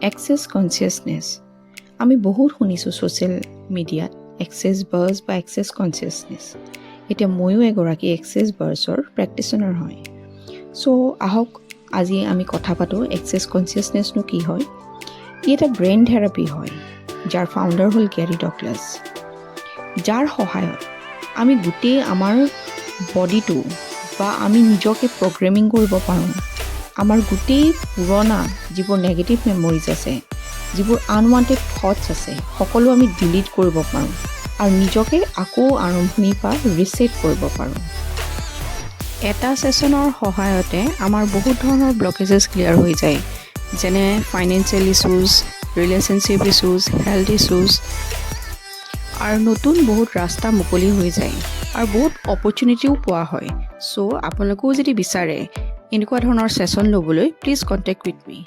Access consciousness আমি বহুত শুনিছোঁ ছ'চিয়েল মিডিয়াত এক্সেছ বাৰ্জ বা এক্সেছ কনচিয়াছনেছ। এতিয়া ময়ো এগৰাকী এক্সেছ বাৰ্জৰ প্ৰেক্টিচনাৰ হয়। চ' আহক আজি আমি কথা পাতোঁ এক্সেছ কনচিয়াছনেছনো কি হয়। ই এটা ব্ৰেইন থেৰাপি হয়, যাৰ ফাউণ্ডাৰ হ'ল গেৰী ডগলাছ, যাৰ সহায়ত আমি গোটেই আমাৰ বডিটো বা আমি নিজকে প্ৰগ্ৰেমিং কৰিব পাৰোঁ। আমাৰ গোটেই পুৰণা যিবোৰ নেগেটিভ মেমৰিজ আছে, যিবোৰ আনৱান্টেড থটছ আছে, সকলো আমি ডিলিট কৰিব পাৰোঁ আৰু নিজকে আকৌ আৰম্ভণিৰ পৰা ৰিছেট কৰিব পাৰোঁ। এটা ছেশ্যনৰ সহায়তে আমাৰ বহুত ধৰণৰ ব্লকেজেছ ক্লিয়াৰ হৈ যায়, যেনে financial issues, relationship issues, health issues, আৰু নতুন বহুত ৰাস্তা মুকলি হৈ যায় আৰু বহুত অপৰচুনিটিও পোৱা হয়। চ' আপোনালোকেও যদি বিচাৰে এনেকুৱা ধৰণৰ ছেশ্যন ল'বলৈ, প্লিজ কণ্টেক্ট উইথ মি।